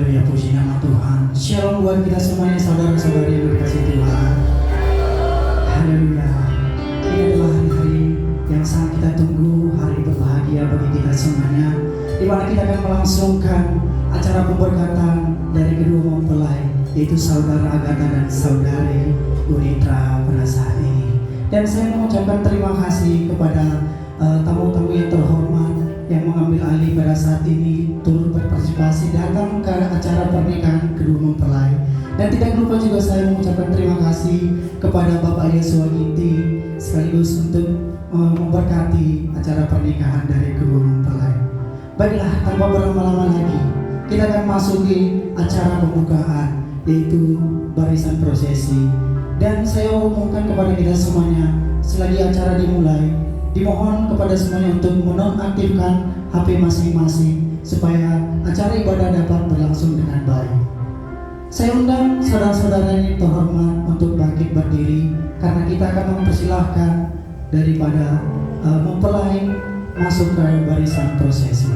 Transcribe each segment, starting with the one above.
Haleluya, puji nama Tuhan. Shalom buat kita semuanya, saudara-saudari yang dikasihi Tuhan. Haleluya. Ini adalah hari-hari yang sangat kita tunggu, hari berbahagia bagi kita semuanya, di mana kita akan melangsungkan acara pemberkatan dari kedua mempelai, yaitu saudara Agatha dan saudari Unitra pada saat ini. Dan saya mengucapkan terima kasih kepada tamu-tamu yang terhormat yang mengambil alih pada saat ini turut berpartisipasi datang ke acara pernikahan kedua mempelai. Dan tidak lupa juga saya mengucapkan terima kasih kepada Bapak Yesua Ginti sekaligus untuk memberkati acara pernikahan dari kedua mempelai. Baiklah, tanpa berlama-lama lagi, kita akan masuki acara pembukaan, yaitu barisan prosesi. Dan saya umumkan kepada kita semuanya, selagi acara dimulai, dimohon kepada semuanya untuk menonaktifkan HP masing-masing supaya acara ibadah dapat berlangsung dengan baik. Saya undang saudara-saudara yang terhormat untuk bangkit berdiri karena kita akan mempersilahkan daripada mempelai masuk ke barisan prosesi.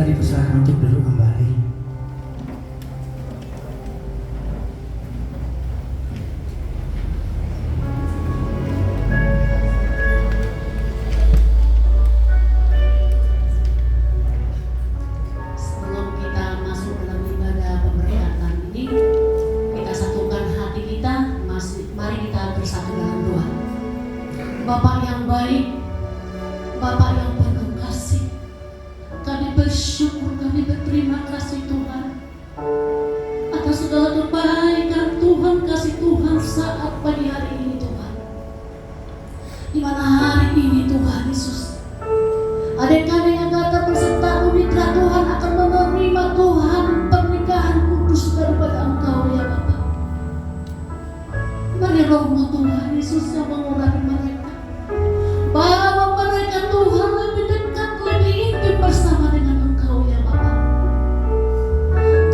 saudara dipersilakan untuk duduk kembali. Sebelum kita masuk dalam ibadah pemberkatan ini, kita satukan hati kita. Mari kita bersatu dalam doa. Bapa yang baik, Bapa yang penuh kasih, kami bersyukur, kami berterima kasih Tuhan atas segala kebaikan Tuhan, kasih Tuhan saat pagi hari ini Tuhan, di mana hari ini Tuhan Yesus, adik kami yang datang berserta mitra Tuhan akan menerima Tuhan pernikahan kudus daripada Engkau ya Bapa. Mari rohmu Tuhan Yesus yang mengurapi mereka, bawa mereka Tuhan lebih dekat, lebih intim bersama dengan Engkau ya Bapa.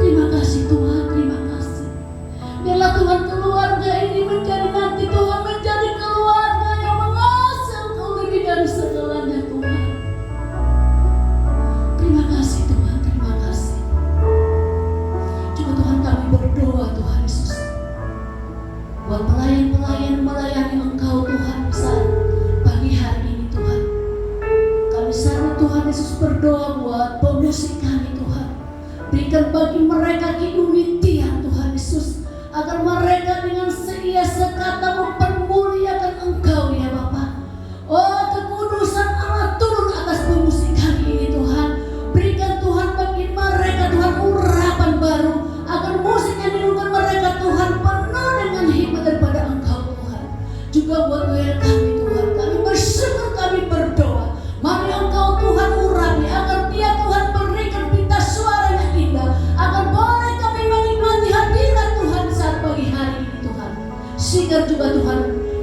Terima kasih Tuhan, terima kasih. Biarlah Tuhan keluarga ini menjadi nanti Tuhan menjadi keluarga yang mengasihi Engkau lebih dari segalanya Tuhan. Terima kasih Tuhan, terima kasih. Coba Tuhan kami berdoa Tuhan Yesus, buat pelayan-pelayan melayani Engkau Tuhan saat pagi hari ini Tuhan. Kami selalu Tuhan Yesus berdoa buat pemusik kami Tuhan. Berikan bagi mereka keunitian Tuhan Yesus, agar mereka dengan seia sekata mempermuliakan Engkau ya Bapa. Oh, kekudusan Allah turun atas pemusik kami ini Tuhan. Berikan Tuhan bagi mereka Tuhan urapan baru, agar musik yang dilakukan mereka Tuhan penuh dengan hikmat daripada Engkau Tuhan. Juga buat loyal kami Tuhan, kami bersyukur, kami berdoa. Mari Engkau Tuhan urapi, agar dia Tuhan berikan pita suara yang indah, agar boleh kami menikmati hadirat Tuhan saat pagi hari ini Tuhan. Sehingga juga Tuhan,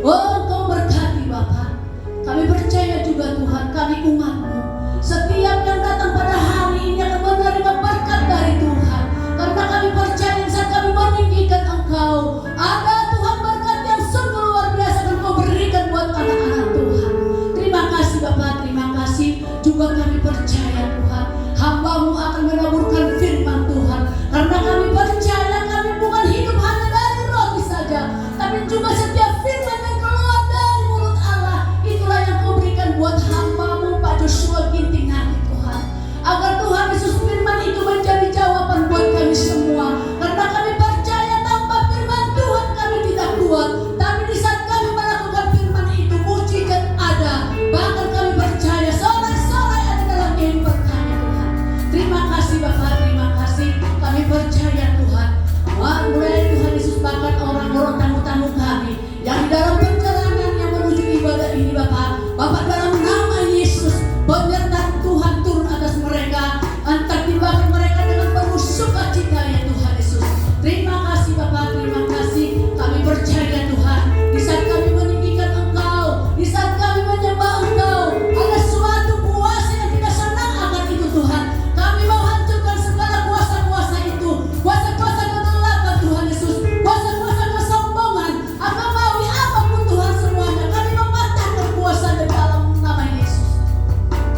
oh Engkau berkati Bapa. Kami percaya juga Tuhan, kami umat-Mu, setiap yang datang pada hari ini akan menerima berkat dari Tuhan. Karena kami percaya saat kami meninggikan Engkau, ada Tuhan berkat yang sungguh luar biasa yang Engkau berikan buat anak-anak Tuhan. Terima kasih Bapa, terima kasih. Juga kami percaya Tuhan, hamba-Mu akan menaburkan firman Tuhan. Karena kami percaya kami bukan hidup hanya dari roti saja, tapi juga setiap firman yang keluar dari mulut Allah. Itulah yang Kau berikan buat hamba-Mu Pak Joshua Ginting nanti Tuhan. Agar Tuhan Yesus firman itu menjadi jawaban buat kami semua. Karena kami percaya tanpa firman Tuhan kami tidak kuat. Tapi di saat kami melakukan firman itu, mujizat ada. Bahkan kami percaya sorai-sorai ada dalam kehidupan kami Tuhan. Terima kasih Bapak, terima kasih. Kami percaya Tuhan, mulai Tuhan Yesus bahkan orang-orang tamu-tamu kami yang di dalam perjalanan yang menuju ibadah ini Bapak. Bapak dalam nama Yesus, penyertaan Tuhan turun atas mereka, antar timbangan mereka dengan penuh sukacita ya Tuhan Yesus. Terima kasih Bapak, terima kasih. Kami percaya Tuhan, di saat kami meninggikan Engkau, di saat kami menyembah Engkau, ada suatu kuasa yang tidak senang akan itu Tuhan. Kami mau hancurkan segala kuasa-kuasa itu, kuasa-kuasa kegelapan Tuhan Yesus, kuasa-kuasa kesombongan, agamawi apapun Tuhan semuanya. Kami mematahkan kuasa di dalam nama Yesus.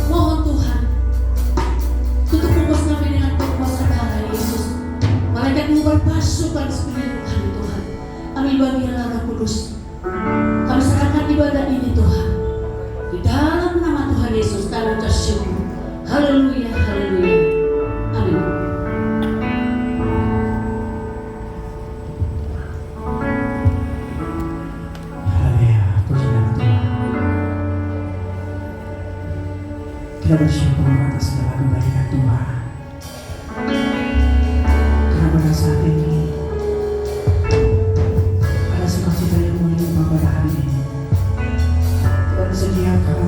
Mohon Tuhan, tutup bungkus kami dengan kuasa darah Yesus. Malaikat-Mu berpasukan sekeliling kami Tuhan. Kami bagilah Roh Kudus. Kami serahkan ibadah ini Tuhan. Di dalam nama Tuhan Yesus kami ucap syukur. Haleluya, haleluya. Amin. Haleluya, puji nama Tuhan. Kita bersyukur atas segala kebaikan Tuhan. Karena pada saat ini ada sukacita yang melimpah pada hari ini. Tuhan sediakan,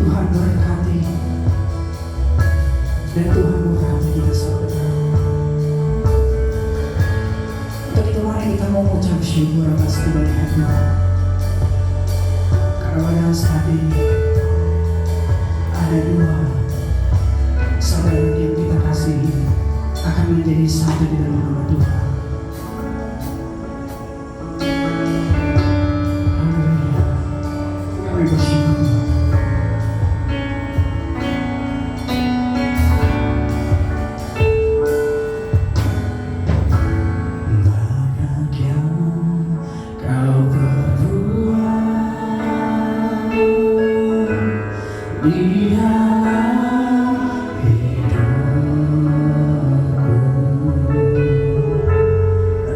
Tuhan berkati, dan Tuhan berkati kita semua. Untuk itu mari kita mau mengucap syukur atas kebaikan Tuhan. Karena pada saat ini ada dua saudara yang kita kasihi akan menjadi satu di dalam nama Tuhan. Haleluya. Kami bersyukur. di dalam hidupku.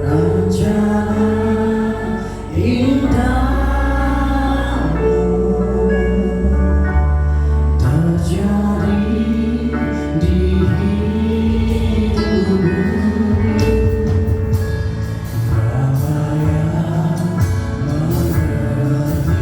Rencana indahmu terjadi di hidupku. Bapa yang mengerti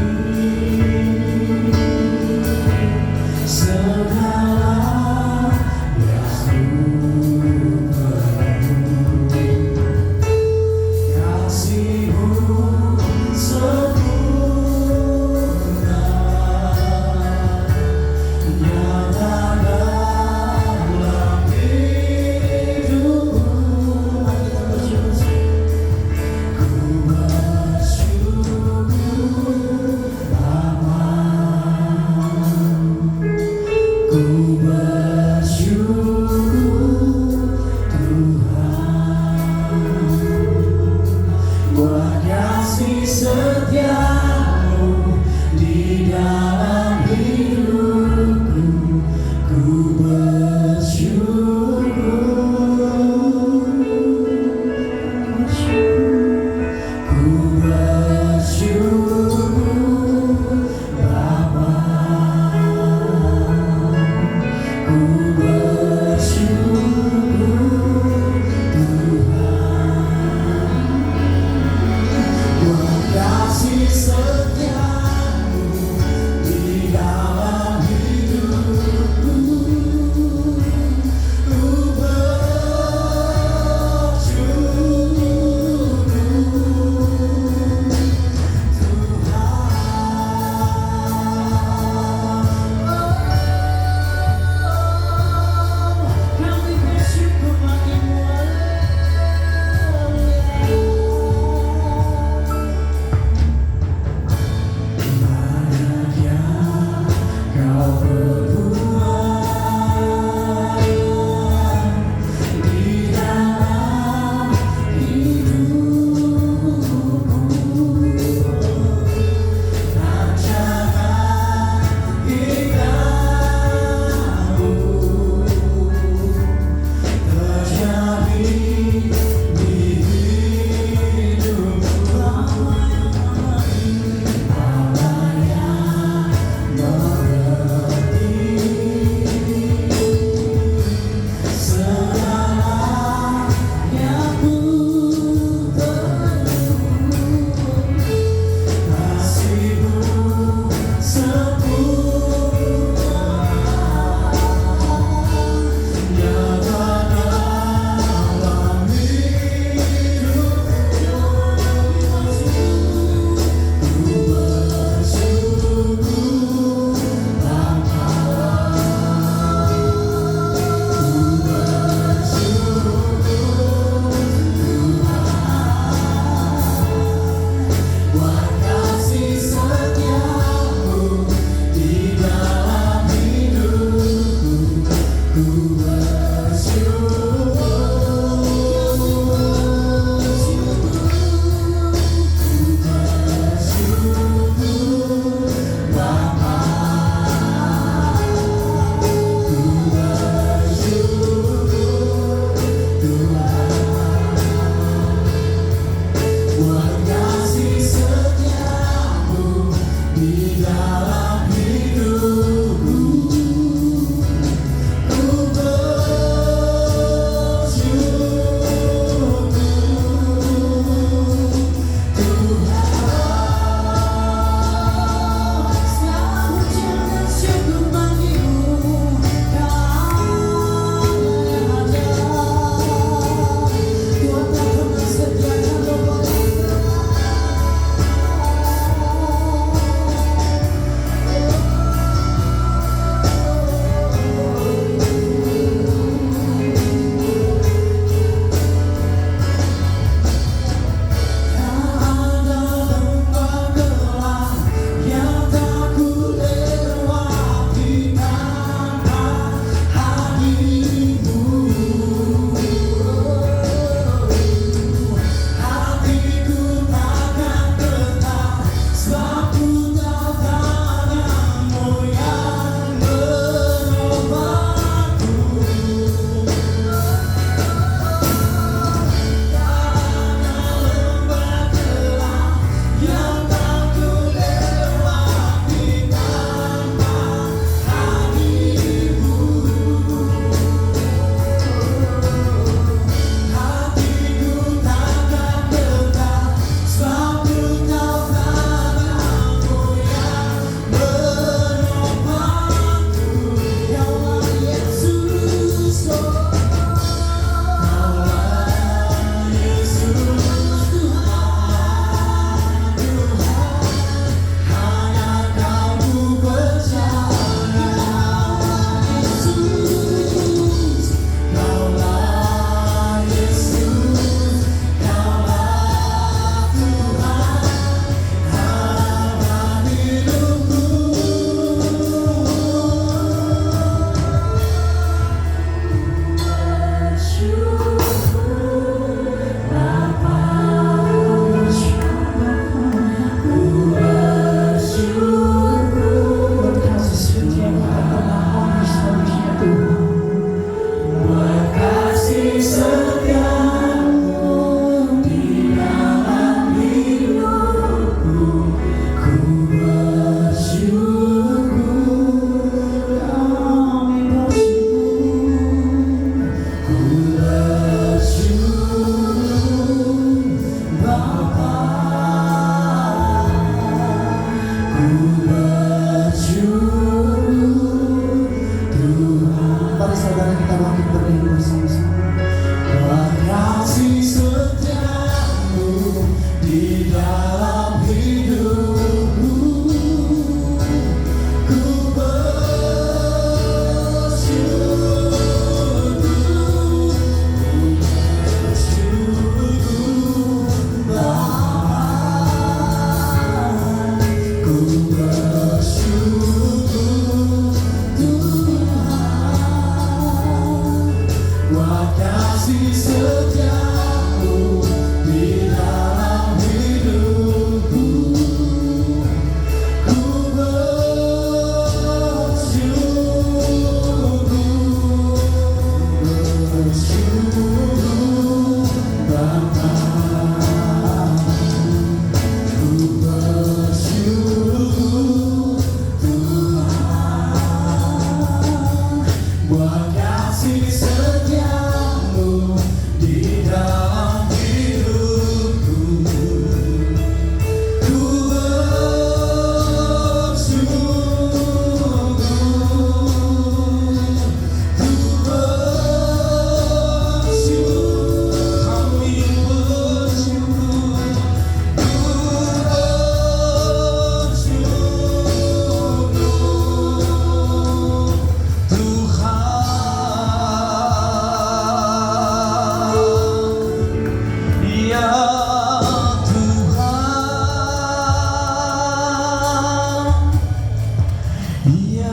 Ya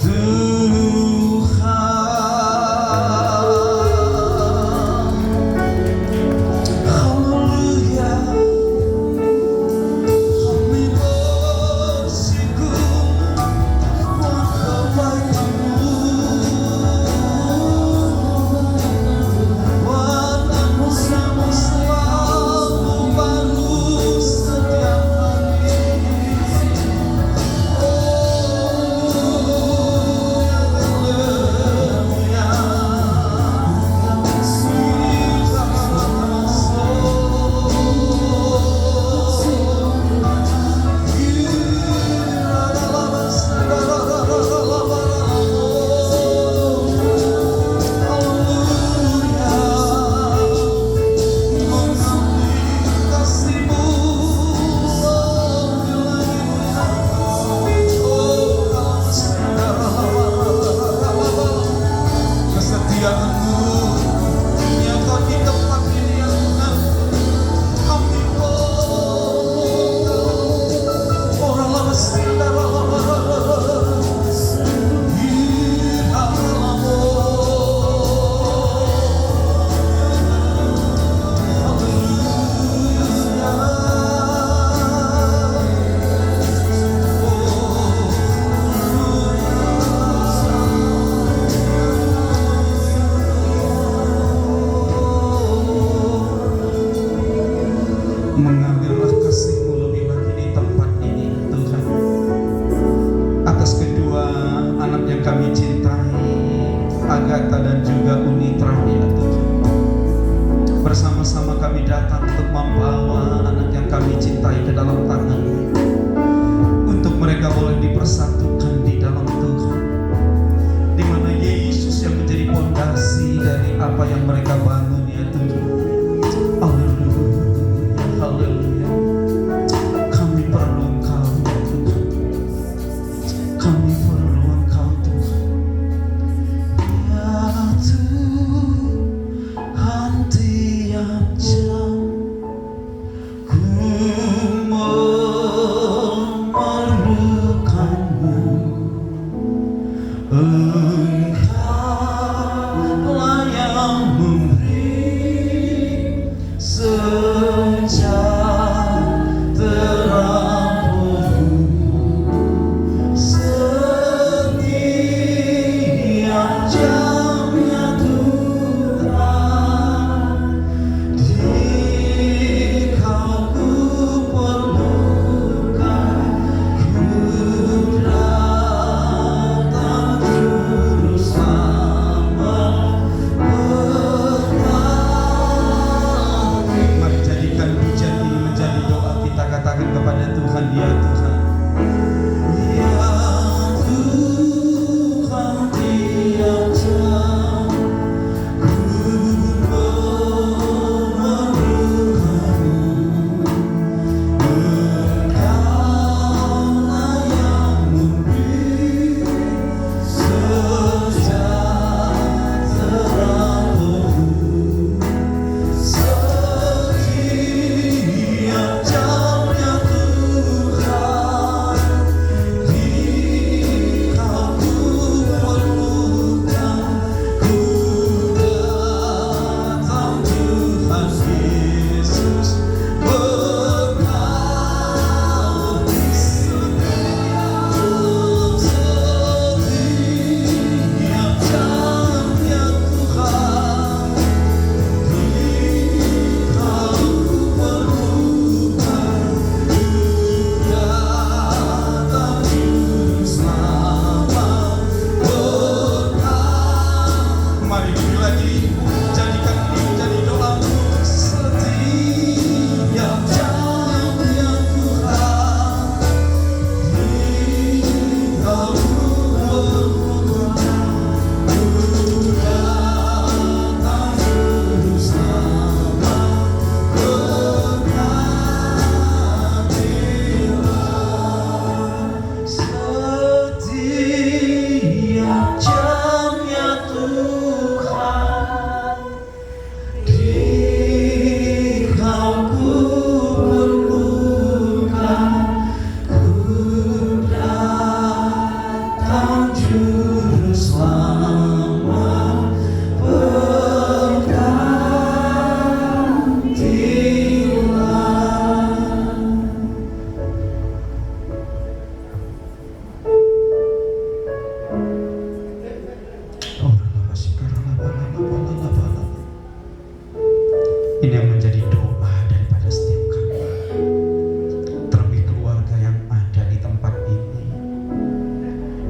Tuhan, haleluya, kami bersyukur buat kebaikan-Mu, buat anugerah-Mu selalu baru setiap hari. Kesetiaan-Mu nyata di tempat ini ya Tuhan. Kami memohon orang lama sindara mengambillah kasih-Mu lebih lagi di tempat ini Tuhan, atas kedua anak yang kami cintai, Agatha dan juga Unitra ya Tuhan. Bersama-sama kami datang untuk membawa anak yang kami cintai ke dalam tangan-Mu, untuk mereka boleh dipersatukan di dalam Tuhan, di mana Yesus yang menjadi fondasi dari apa yang mereka bangun ya Tuhan. Haleluya, kami perlu Engkau ya Tuhan, kami perlu Engkau Tuhan. Ya Tuhan, tiap jam ku memerlukan-Mu, Engkaulah yang memberi sejahtera-Mu, sejahtera-Mu.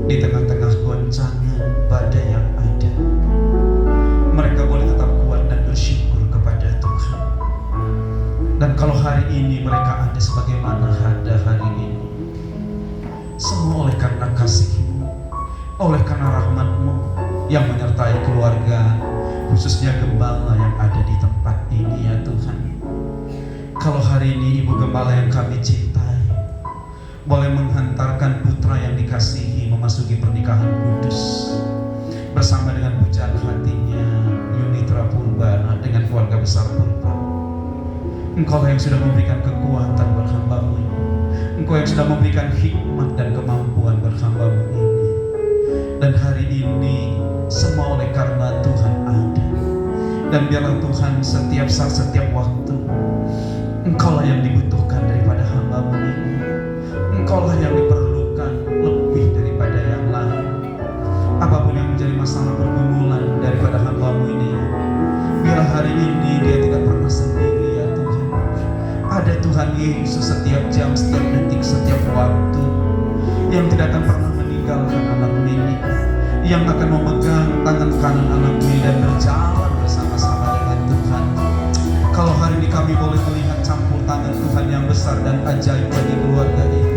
di tengah-tengah goncangan badai yang ada, mereka boleh tetap kuat dan bersyukur kepada Tuhan. Dan kalau hari ini mereka ada sebagaimana ada hari ini, semua oleh karena kasih-Mu, oleh karena rahmat-Mu yang menyertai keluarga, khususnya gembala yang ada di tempat ini ya Tuhan. Kalau hari ini Ibu Gembala yang kami cintai boleh menghantarkan putra yang dikasihi memasuki pernikahan kudus bersama dengan pujaan hatinya Yunitra Purba dengan keluarga besar Purba, Engkau yang sudah memberikan kekuatan buat hamba-Mu ini, Engkau yang sudah memberikan hikmat dan kemampuan buat hamba-Mu ini. Dan hari ini semua oleh karena Tuhan ada. Dan biarlah Tuhan setiap saat, setiap waktu, Engkaulah yang dibutuhkan daripada hamba-Mu ini. Engkaulah yang diperlukan lebih daripada yang lain. Apapun yang menjadi masalah pergumulan daripada hamba-Mu ini, biarlah hari ini dia tidak pernah sendiri ya Tuhan. Ada Tuhan Yesus setiap jam, setiap detik, setiap waktu, yang tidak akan pernah meninggalkan anak-Mu ini, yang akan memegang tangan kanan anak-Mu ini dan berjalan bersama-sama dengan Tuhan. Kalau hari ini kami boleh melihat campur tangan Tuhan yang besar dan ajaib bagi keluarga ini,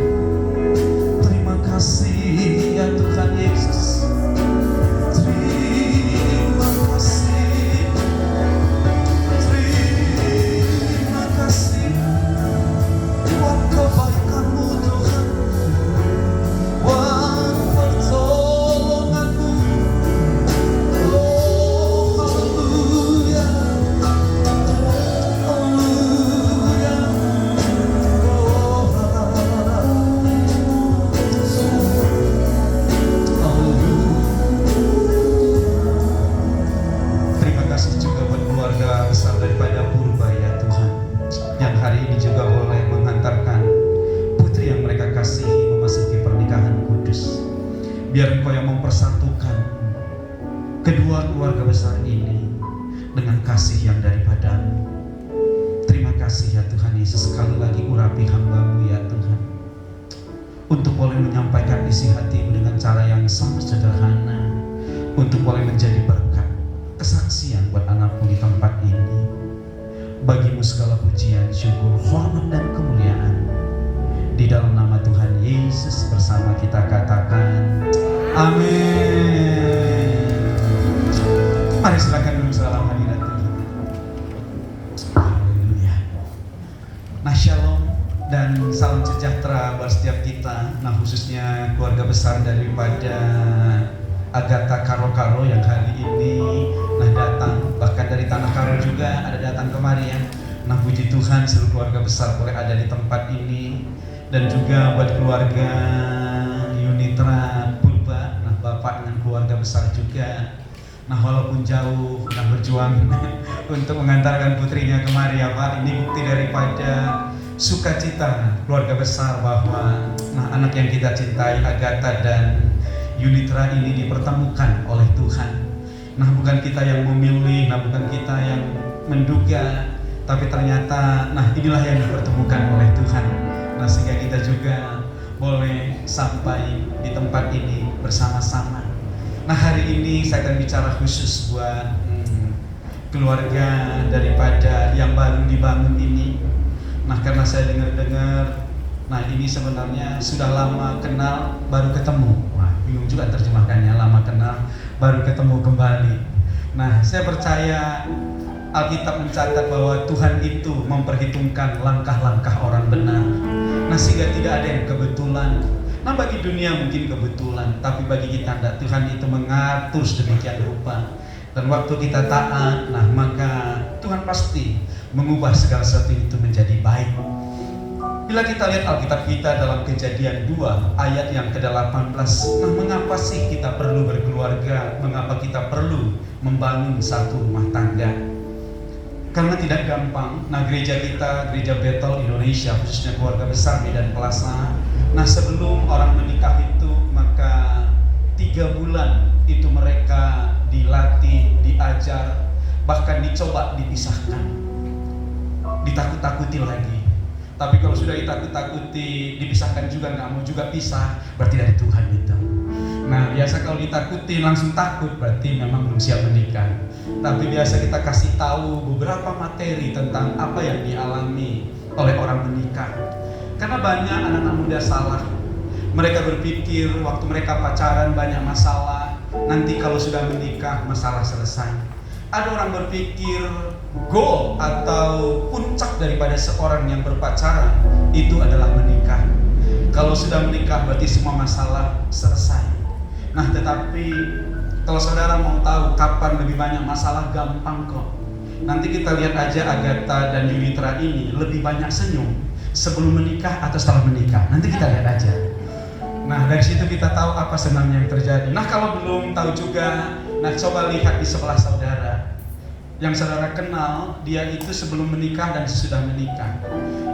terima kasih ya Tuhan Yesus. Terima kasih, terima kasih buat kebaikan-Mu Tuhan, buat pertolongan-Mu. Oh haleluya, haleluya, oh terima kasih juga buat keluarga besar daripada Purba ya Tuhan, yang hari ini juga boleh menghantarkan putri yang mereka kasihi memasuki pernikahan kudus. Biar Engkau yang mempersatukan kedua keluarga besar ini dengan kasih yang daripada-Mu. Terima kasih ya Tuhan Yesus, sekali lagi urapi hamba-Mu ya Tuhan, untuk boleh menyampaikan isi hati-Mu dengan cara yang sangat sederhana, untuk boleh menjadi berkat, kesaksian buat anak-Mu di tempat ini. Bagi-Mu segala pujian, syukur, hormat dan kemuliaan. Di dalam nama Tuhan Yesus bersama kita katakan amin. Mari silakan duduk dalam hadirat Tuhan. Haleluya. Nah, shalom dan salam sejahtera buat setiap kita. Nah, khususnya keluarga besar daripada Agatha Karo-Karo yang hari ini datang, bahkan dari Tanah Karo juga ada datang kemari ya. Nah, puji Tuhan seluruh keluarga besar boleh ada di tempat ini. Dan juga buat keluarga Yunitra Purba, nah bapak dengan keluarga besar juga. Nah, walaupun jauh, nah berjuang untuk mengantarkan putrinya kemari ya Pak. Ini bukti daripada sukacita keluarga besar bahwa nah anak yang kita cintai Agatha dan Yunitra ini dipertemukan oleh Tuhan. Nah, bukan kita yang memilih, nah bukan kita yang menduga, tapi ternyata nah inilah yang dipertemukan oleh Tuhan. Nah, sehingga kita juga boleh sampai di tempat ini bersama-sama. Nah, hari ini saya akan bicara khusus buat keluarga daripada yang baru dibangun ini. Nah, karena saya dengar-dengar, nah ini sebenarnya sudah lama kenal baru ketemu. Wah, bingung juga terjemahkannya, lama kenal baru ketemu kembali. Nah, saya percaya Alkitab mencatat bahwa Tuhan itu memperhitungkan langkah-langkah orang benar. Nah, sehingga tidak ada yang kebetulan. Nah, bagi dunia mungkin kebetulan, tapi bagi kita tidak. Tuhan itu mengatur sedemikian rupa. Dan waktu kita taat, nah maka Tuhan pasti mengubah segala sesuatu itu menjadi baik. Bila kita lihat Alkitab kita dalam Kejadian 2 ayat yang ke-18, nah mengapa sih kita perlu berkeluarga? Mengapa kita perlu membangun satu rumah tangga? Karena tidak gampang. Nah, gereja kita, gereja Bethel Indonesia, khususnya keluarga besar Medan Plaza, nah sebelum orang menikah itu, maka 3 bulan itu mereka dilatih, diajar, bahkan dicoba dipisahkan, ditakut-takuti lagi. Tapi kalau sudah ditakut-takuti, dipisahkan juga, nggak mau juga pisah, berarti dari Tuhan itu. Nah, biasa kalau ditakutin langsung takut, berarti memang belum siap menikah. Tapi biasa kita kasih tahu beberapa materi tentang apa yang dialami oleh orang menikah. Karena banyak anak-anak muda salah. Mereka berpikir waktu mereka pacaran banyak masalah, nanti kalau sudah menikah masalah selesai. Ada orang berpikir goal atau puncak daripada seorang yang berpacaran itu adalah menikah. Kalau sudah menikah berarti semua masalah selesai. Nah, tetapi kalau saudara mau tahu kapan lebih banyak masalah, gampang kok. Nanti kita lihat aja Agatha dan Yunitra ini lebih banyak senyum sebelum menikah atau setelah menikah. Nanti kita lihat aja. Nah, dari situ kita tahu apa sebenarnya yang terjadi. Nah, kalau belum tahu juga, nah coba lihat di sebelah saudara. Yang saudara kenal, dia itu sebelum menikah dan sesudah menikah.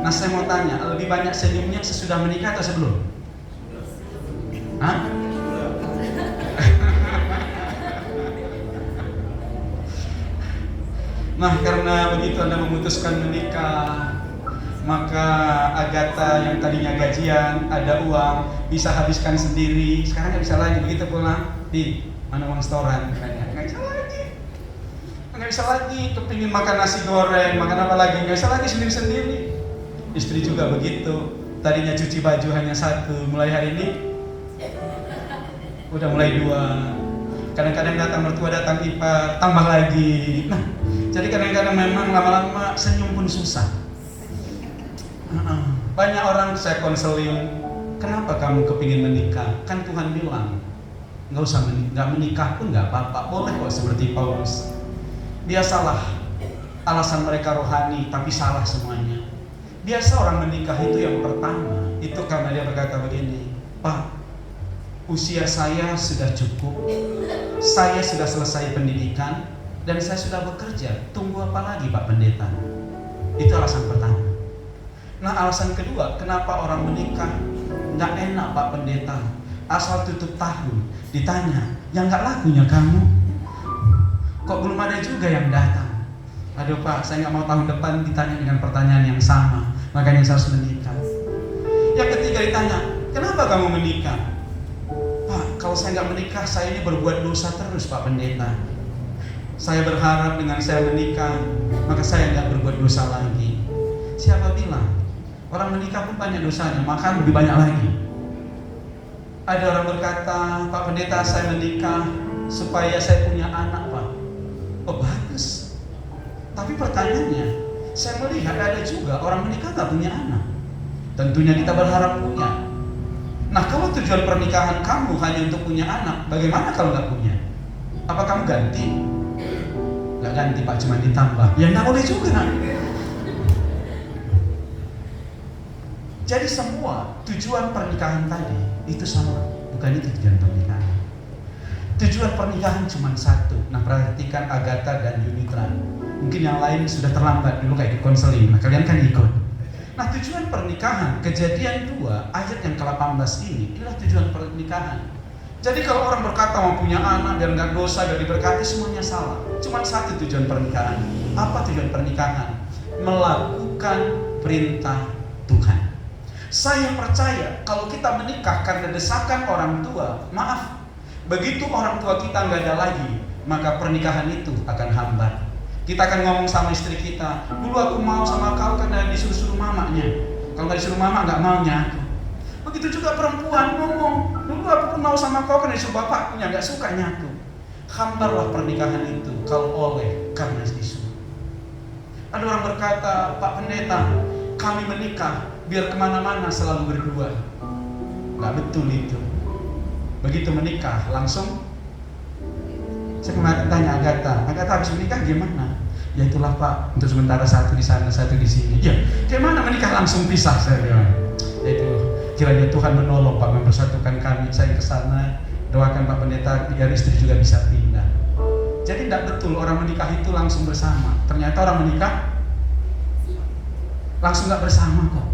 Nah, saya mau tanya, lebih banyak senyumnya sesudah menikah atau sebelum? Hah? Nah, karena begitu Anda memutuskan menikah, maka Agatha yang tadinya gajian, ada uang, bisa habiskan sendiri. Sekarang nggak bisa lagi, begitu pulang, di mana uang setoran? Nggak bisa lagi. Nggak bisa lagi, kepingin makan nasi goreng, makan apa lagi, nggak bisa lagi sendiri-sendiri. Istri juga begitu, tadinya cuci baju hanya satu, mulai hari ini udah mulai 2. Kadang-kadang datang mertua, datang ipar, tambah lagi. Nah, jadi kadang-kadang memang lama-lama senyum pun susah. Banyak orang saya konseling, kenapa kamu kepingin menikah? Kan Tuhan bilang, nggak menikah pun nggak apa-apa, boleh kok seperti Paulus. Dia salah, alasan mereka rohani, tapi salah semuanya. Biasa orang menikah itu yang pertama, itu karena dia berkata begini, Pak, usia saya sudah cukup, saya sudah selesai pendidikan, dan saya sudah bekerja, tunggu apa lagi Pak Pendeta? Itu alasan pertama. Nah, alasan kedua, kenapa orang menikah? Nggak enak Pak Pendeta, asal tutup tahun, ditanya, yang nggak lakunya kamu? Kok belum ada juga yang datang? Aduh Pak, saya nggak mau tahun depan ditanya dengan pertanyaan yang sama, makanya saya harus menikah. Yang ketiga ditanya, kenapa kamu menikah? Pak, kalau saya nggak menikah, saya ini berbuat dosa terus Pak Pendeta. Saya berharap dengan saya menikah, maka saya nggak berbuat dosa lagi. Siapa bilang? Orang menikah pun banyak dosanya, maka lebih banyak lagi. Ada orang berkata, Pak Pendeta, saya menikah supaya saya punya anak Pak. Oh bagus. Tapi pertanyaannya, saya melihat ada juga orang menikah nggak punya anak. Tentunya kita berharap punya. Nah, kalau tujuan pernikahan kamu hanya untuk punya anak, bagaimana kalau nggak punya? Apa kamu ganti? Nggak ganti Pak, cuma ditambah. Ya nggak boleh juga. Jadi semua tujuan pernikahan tadi itu sama, bukan itu tujuan pernikahan. Tujuan pernikahan cuma satu. Nah, perhatikan Agatha dan Yunitra. Mungkin yang lain sudah terlambat dulu kayak di konseling. Nah, kalian kan ikut. Nah, tujuan pernikahan, Kejadian 2 ayat yang ke-18 ini adalah tujuan pernikahan. Jadi kalau orang berkata mau punya anak dan nggak dosa dan diberkati, semuanya salah. Cuma satu tujuan pernikahan. Apa tujuan pernikahan? Melakukan perintah Tuhan. Saya percaya kalau kita menikah karena desakan orang tua, maaf, begitu orang tua kita nggak ada lagi, maka pernikahan itu akan hambat. Kita akan ngomong sama istri kita, dulu aku mau sama kau karena disuruh-suruh mamanya. Kalau nggak disuruh mama, nggak maunya aku. Begitu juga perempuan ngomong, dulu aku pun mau sama kau karena disuruh bapaknya, nggak sukanya aku. Hambarlah pernikahan itu kalau oleh karena disuruh. Ada orang berkata, Pak Pendeta, kami menikah biar kemana-mana selalu berdua. Nggak betul itu. Begitu menikah langsung, saya kemarin tanya Agatha habis menikah gimana? Ya itulah Pak, untuk sementara satu di sana, satu di sini. Ya, gimana menikah langsung pisah? Saya bilang. Ya itu, kiranya Tuhan menolong Pak, mempersatukan kami. Saya ke sana, doakan Pak Pendeta biar istri juga bisa pindah. Jadi tidak betul orang menikah itu langsung bersama. Ternyata orang menikah langsung nggak bersama kok.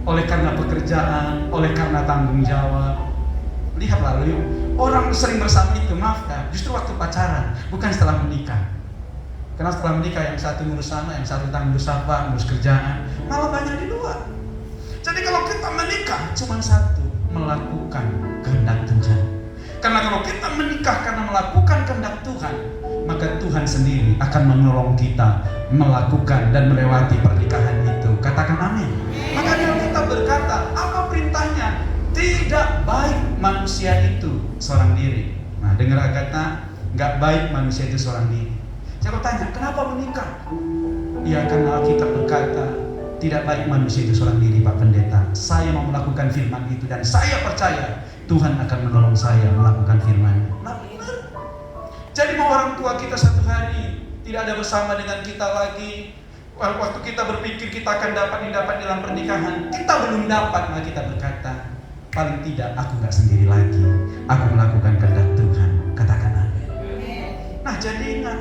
Oleh karena pekerjaan, oleh karena tanggung jawab. Lihat lalu, orang sering bersama itu, maafkan, justru waktu pacaran, bukan setelah menikah. Karena setelah menikah yang satu ngurus sana, yang satu tanggung apa, ngurus kerjaan, malah banyak di luar. Jadi kalau kita menikah, cuma satu, melakukan kehendak Tuhan. menikah karena melakukan kehendak Tuhan, maka Tuhan sendiri akan menolong kita melakukan dan melewati pernikahan itu. Katakan amin. Maka Alkitab berkata, apa perintahnya? Tidak baik manusia itu seorang diri. Nah, dengar kata, nggak baik manusia itu seorang diri. Saya bertanya, kenapa menikah? Ya, karena Alkitab berkata, tidak baik manusia itu seorang diri, Pak Pendeta. Saya mau melakukan firman itu dan saya percaya Tuhan akan menolong saya melakukan firman. Nah, benar. Jadi mau orang tua kita satu hari tidak ada bersama dengan kita lagi, waktu kita berpikir kita akan dapat dalam pernikahan, kita belum dapat, maka kita berkata, paling tidak aku nggak sendiri lagi, aku melakukan kehendak Tuhan. Katakan amin. Nah, jadi ingat,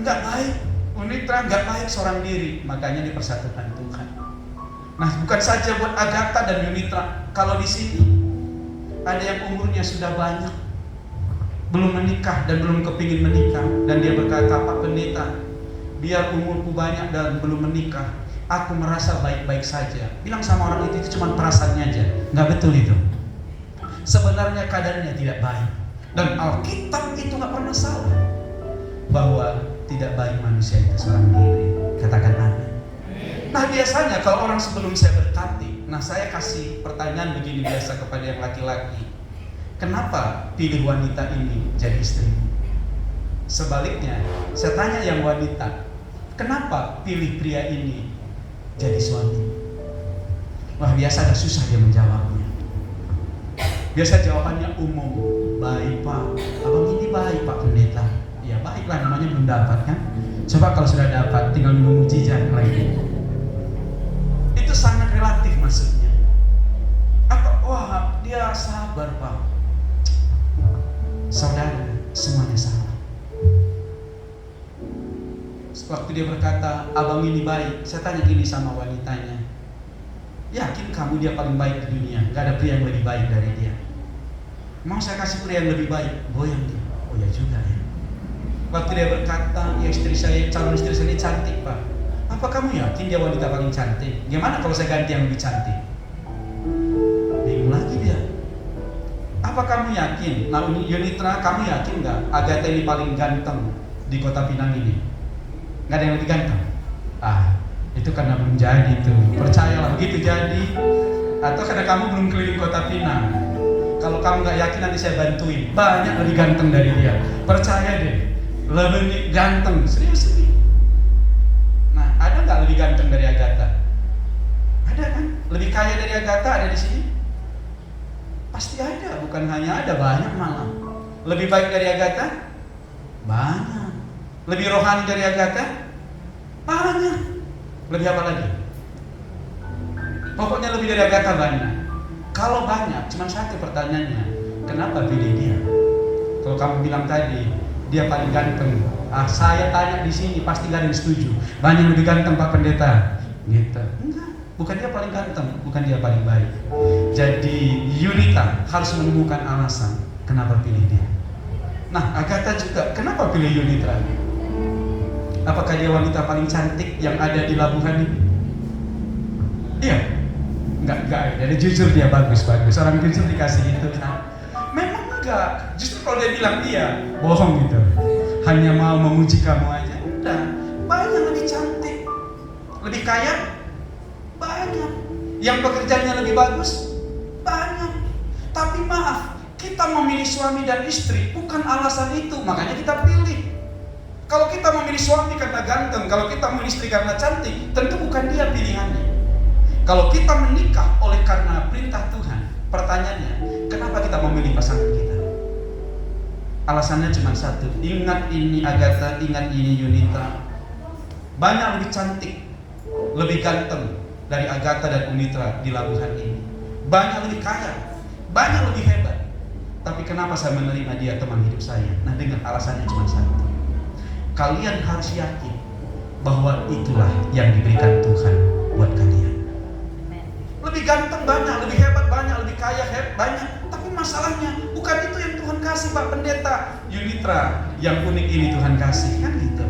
nggak baik wanita, nggak baik seorang diri, makanya dipersatukan Tuhan. Nah, bukan saja buat Agatha dan Yunitra. Kalau di sini ada yang umurnya sudah banyak, belum menikah dan belum kepingin menikah, dan dia berkata, Pak Pendeta, biar umurku banyak dan belum menikah, aku merasa baik-baik saja. Bilang sama orang itu cuma perasaannya aja. Nggak betul itu. Sebenarnya keadaannya tidak baik. Dan Alkitab itu nggak pernah salah bahwa tidak baik manusia itu seorang diri. Katakan amin. Nah, biasanya kalau orang sebelum saya berkati, nah saya kasih pertanyaan begini biasa kepada yang laki-laki, kenapa pilih wanita ini jadi istri? Sebaliknya, saya tanya yang wanita, kenapa pilih pria ini jadi suami? Wah, biasa agak susah dia menjawabnya. Biasa jawabannya umum, baik Pak, abang ini baik Pak Pendeta. Ya baiklah, namanya belum dapat kan. Coba kalau sudah dapat, tinggal menunggu mujizat lagi. Itu sangat relatif maksudnya. Apa? Wah, dia sabar Pak. Saudara, semuanya salah. Waktu dia berkata, abang ini baik, saya tanya gini sama wanitanya, yakin kamu dia paling baik di dunia? Gak ada pria yang lebih baik dari dia. Mau saya kasih pria yang lebih baik? Goyang dia. Oh ya juga ya. Waktu dia berkata, ya calon istri saya ini cantik Pak. Apa kamu yakin dia wanita paling cantik? Gimana kalau saya ganti yang lebih cantik? Bingung lagi dia. Apa kamu yakin? Nah, Yunitra, kamu yakin nggak Agatha ini paling ganteng di Kota Pinang ini? Nggak ada yang lebih ganteng? Ah, itu karena belum jadi itu. Percayalah, begitu jadi. Atau karena kamu belum keliling Kota Pinang. Kalau kamu nggak yakin, nanti saya bantuin. Banyak lebih ganteng dari dia. Percaya deh. Lebih ganteng, serius ini. Nah, ada nggak lebih ganteng dari Agatha? Ada kan? Lebih kaya dari Agatha ada di sini? Pasti ada, bukan hanya ada, banyak malah. Lebih baik dari Agatha? Banyak. Lebih rohani dari Agatha? Banyak. Lebih apa lagi? Pokoknya lebih dari Agatha banyak. Kalau banyak, cuma satu pertanyaannya, kenapa pilih dia? Kalau kamu bilang tadi, dia paling ganteng. Saya tanya di sini pasti gak ada yang setuju. Banyak lebih ganteng Pak Pendeta. Gitu. Enggak, bukan dia paling ganteng, bukan dia paling baik. Jadi Yunita harus menemukan alasan kenapa pilih dia. Nah, Agatha juga kenapa pilih Yunita? Apakah dia wanita paling cantik yang ada di Labuhan ini? Iya. Enggak. Jadi jujur dia bagus. Orang jujur dikasih itu kan. Memang enggak, justru kalau dia bilang iya, bohong gitu. Hanya mau memuji kamu aja. Udah, banyak lebih cantik, lebih kaya, banyak. Yang pekerjaannya lebih bagus, banyak. Tapi maaf, kita memilih suami dan istri bukan alasan itu, makanya kita pilih. Kalau kita memilih suami karena ganteng, kalau kita memilih istri karena cantik, tentu bukan dia pilihannya. Kalau kita menikah oleh karena perintah Tuhan, pertanyaannya, kenapa kita memilih pasangan kita? Alasannya cuma satu. Ingat ini Agatha, ingat ini Yunita. Banyak lebih cantik, lebih ganteng dari Agatha dan Yunita di Labuhan ini. Banyak lebih kaya, banyak lebih hebat. Tapi kenapa saya menerima dia teman hidup saya? Nah, dengan alasannya cuma satu. Kalian harus yakin bahwa itulah yang diberikan Tuhan buat kalian. Lebih ganteng banyak, lebih hebat banyak, lebih kaya banyak. Tapi masalahnya bukan itu yang Tuhan kasih Pak Pendeta. Yunitra yang unik ini Tuhan kasih, kan gitu.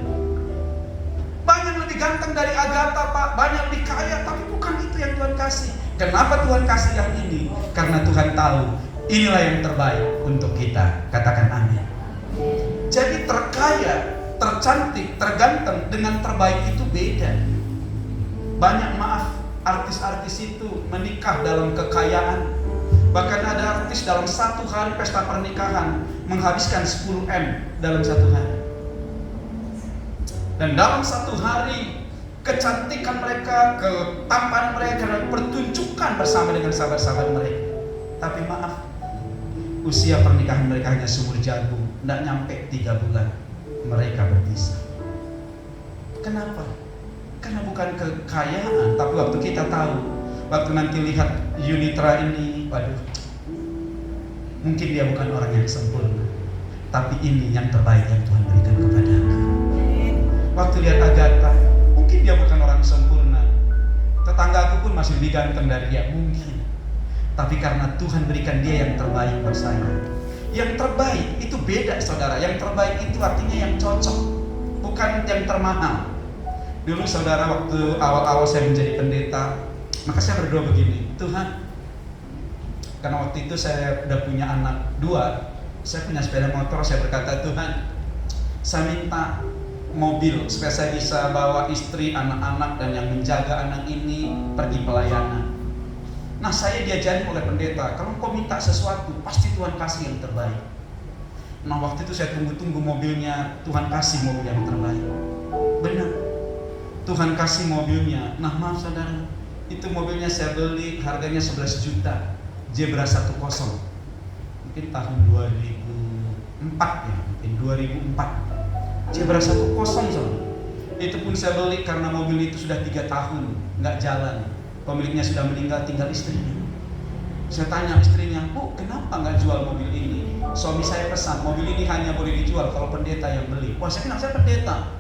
Banyak lebih ganteng dari Agatha Pak, banyak lebih kaya, tapi bukan itu yang Tuhan kasih. Kenapa Tuhan kasih yang ini? Karena Tuhan tahu inilah yang terbaik untuk kita. Katakan amin. Jadi terkaya, tercantik, terganteng dengan terbaik itu beda. Banyak artis-artis itu menikah dalam kekayaan. Bahkan ada artis dalam satu hari pesta pernikahan menghabiskan 10M dalam satu hari. Dan dalam satu hari kecantikan mereka, ketampanan mereka pertunjukan bersama dengan sahabat-sahabat mereka. Tapi maaf, usia pernikahan mereka hanya sumur jagung, tidak nyampe 3 bulan mereka berpisah. Kenapa? Karena bukan kekayaan, tapi waktu kita tahu, waktu nanti lihat Yunitra ini, waduh, mungkin dia bukan orang yang sempurna, tapi ini yang terbaik yang Tuhan berikan kepada aku. Waktu lihat Agatha, mungkin dia bukan orang sempurna, tetanggaku pun masih lebih ganteng dari dia, mungkin. Tapi karena Tuhan berikan dia yang terbaik buat saya. Yang terbaik itu beda, saudara. Yang terbaik itu artinya yang cocok, bukan yang termahal. Dulu saudara, waktu awal-awal saya menjadi pendeta, maka saya berdoa begini, Tuhan, karena waktu itu saya udah punya anak 2, saya punya sepeda motor, saya berkata, Tuhan, saya minta mobil supaya saya bisa bawa istri, anak-anak, dan yang menjaga anak ini pergi pelayanan. Nah, saya diajari oleh pendeta, kalau kau minta sesuatu, pasti Tuhan kasih yang terbaik. Nah, waktu itu saya tunggu-tunggu mobilnya, Tuhan kasih mobil yang terbaik. Benar, Tuhan kasih mobilnya. Nah, maaf saudara, itu mobilnya saya beli, harganya 11 juta, Zebra 10. Mungkin tahun 2004 ya, mungkin 2004. Zebra 10 saudara. Itu pun saya beli karena mobil itu sudah 3 tahun nggak jalan. Pemiliknya sudah meninggal, tinggal istrinya. Saya tanya istrinya, Bu, kenapa nggak jual mobil ini? Suami saya pesan, mobil ini hanya boleh dijual kalau pendeta yang beli. Wah, saya bilang, saya pendeta.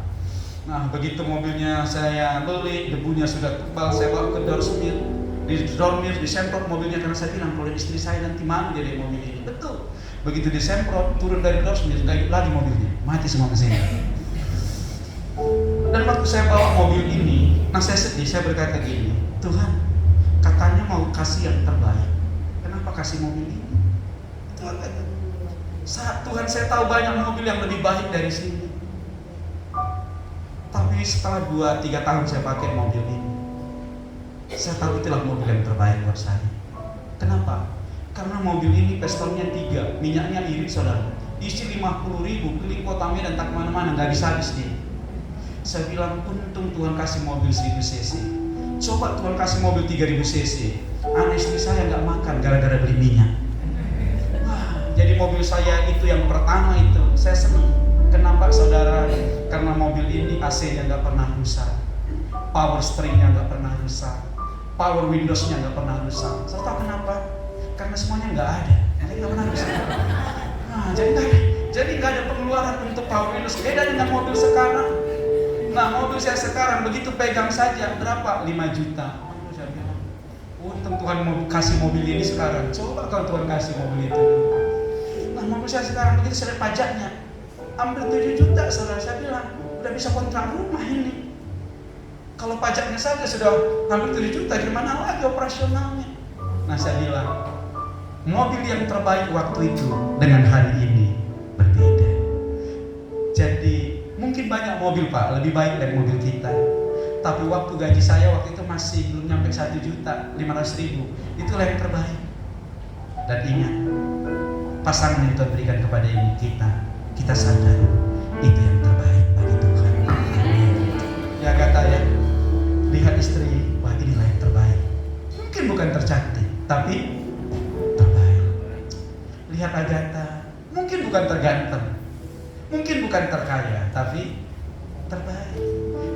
Nah, begitu mobilnya saya beli, debunya sudah tebal, saya bawa ke Dorsmir. Di Dorsmir disemprot mobilnya, karena saya bilang, kalau istri saya nanti malu jadi mobil ini. Betul. Begitu disemprot, turun dari Dorsmir, nggak hidup lagi mobilnya. Mati semua mesinnya. Dan waktu saya bawa mobil ini, nah saya sedih, saya berkata gini, Tuhan, katanya mau kasih yang terbaik, kenapa kasih mobil ini? Tuhan kata, Tuhan, saya tahu banyak mobil yang lebih baik dari sini. Tapi setelah 2-3 tahun saya pakai mobil ini, saya tahu itulah mobil yang terbaik buat saya. Kenapa? Karena mobil ini pistolnya 3, minyaknya irit saudara, isi 50.000, keliling kota Medan tak kemana-mana, nggak bisa habis dia. Saya bilang, untung Tuhan kasih mobil 1000 cc. Coba Tuhan kasih mobil 3000 cc. Anak istri saya nggak makan gara-gara beli minyak. Wah, jadi mobil saya itu yang pertama itu, saya senang. Kenapa saudara? Karena mobil ini AC-nya nggak pernah rusak, power steering-nya nggak pernah rusak, power windows-nya nggak pernah rusak. Saya tahu kenapa? Karena semuanya nggak ada, jadi nggak pernah rusak. Nah, jadi nggak ada pengeluaran untuk power windows. Beda dengan mobil sekarang. Nah, mobil saya sekarang begitu pegang saja berapa? 5 juta. Saya bilang, untung Tuhan mau kasih mobil ini sekarang. Coba kalau Tuhan kasih mobil itu. Nah, mobil saya sekarang begitu saya lihat pajaknya, hampir 7 juta, saudara. Saya bilang, udah bisa kontrak rumah ini. Kalau pajaknya saja sudah hampir 7 juta, gimana lagi operasionalnya? Nah, saya bilang, mobil yang terbaik waktu itu dengan hari ini berbeda. Jadi mungkin banyak mobil Pak, lebih baik dari mobil kita. Tapi waktu gaji saya waktu itu masih belum nyampe 1.500.000. Itulah yang terbaik. Dan ingat, pasangan yang Tuhan berikan kepada ini kita sadar itu yang terbaik bagi Tuhan. Ya kata ya, lihat istri, wah inilah yang terbaik. Mungkin bukan tercantik, tapi terbaik. Lihat Agatha, mungkin bukan terganteng, mungkin bukan terkaya, tapi terbaik.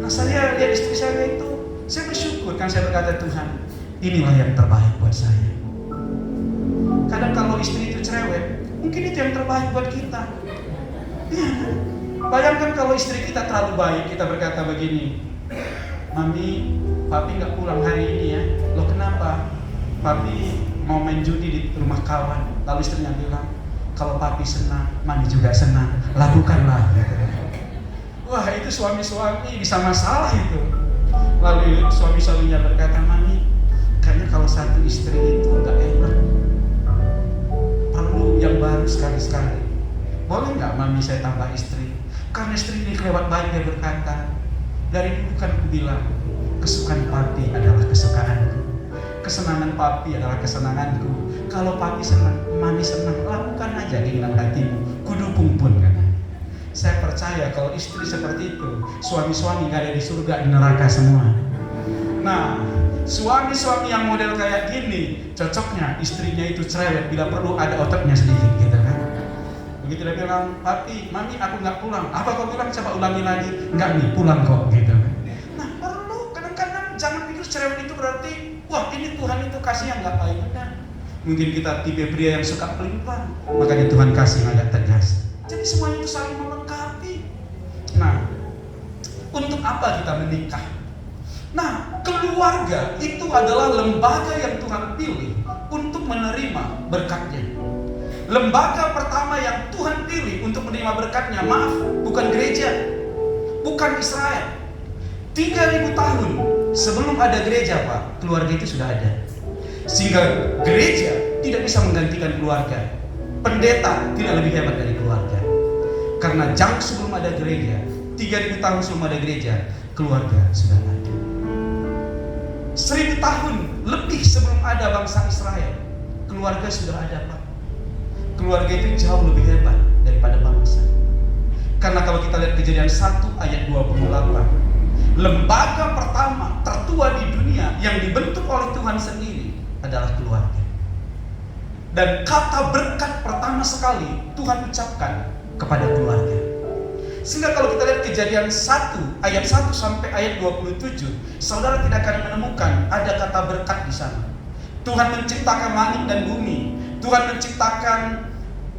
Nah, saya lihat istri saya itu, saya bersyukur kan, saya berkata, Tuhan, inilah yang terbaik buat saya. Kadang kalau istri itu cerewet, mungkin itu yang terbaik buat kita. Ya, bayangkan kalau istri kita terlalu baik, kita berkata begini, Mami, Papi nggak pulang hari ini ya. Loh kenapa? Papi mau main judi di rumah kawan. Lalu istrinya bilang, kalau Papi senang, Mami juga senang, lakukanlah. Wah, itu suami-suami bisa masalah itu. Lalu suami-suaminya berkata, Mami, kayaknya kalau satu istri itu nggak enak, perlu yang baru sekali-sekali. Boleh nggak mami saya tambah istri? Karena istri ini kelewat baik, dia berkata, dari dulu kan aku bilang, kesukaan papi adalah kesukaanku, kesenangan papi adalah kesenanganku. Kalau papi senang, mami senang, lakukan aja keinginan hatimu, kudukung pun katanya. Saya percaya kalau istri seperti itu, suami-suami gak ada di surga, di neraka semua. Nah, suami-suami yang model kayak gini, cocoknya istrinya itu cerewet, bila perlu ada otaknya sedikit gitu kan. Begitu dia bilang, papi, mami aku gak pulang. Apa kau bilang? Coba ulangi lagi. Enggak nih, pulang kok gitu kan. Nah, perlu kadang-kadang jangan pikir cerewet itu berarti, wah ini Tuhan itu kasih yang gak baik. Mungkin kita tipe pria yang suka pelin-pelan, makanya Tuhan kasih agak tegas. Jadi semuanya itu saling melengkapi. Nah, untuk apa kita menikah? Nah, keluarga itu adalah lembaga yang Tuhan pilih untuk menerima berkatnya. Lembaga pertama yang Tuhan pilih untuk menerima berkatnya, maaf, bukan gereja, bukan Israel. 3000 tahun sebelum ada gereja, Pak, keluarga itu sudah ada. Sehingga gereja tidak bisa menggantikan keluarga. Pendeta tidak lebih hebat dari keluarga. Karena jauh sebelum ada gereja, 3000 tahun sebelum ada gereja, keluarga sudah ada. 1000 tahun lebih sebelum ada bangsa Israel, keluarga sudah ada, Pak. Keluarga itu jauh lebih hebat daripada bangsa. Karena kalau kita lihat Kejadian 1 ayat 28, lembaga pertama tertua di dunia yang dibentuk oleh Tuhan sendiri adalah keluarga. Dan kata berkat pertama sekali Tuhan ucapkan kepada keluarga. Sehingga kalau kita lihat Kejadian 1 ayat 1 sampai ayat 27, saudara tidak akan menemukan ada kata berkat di sana. Tuhan menciptakan langit dan bumi, Tuhan menciptakan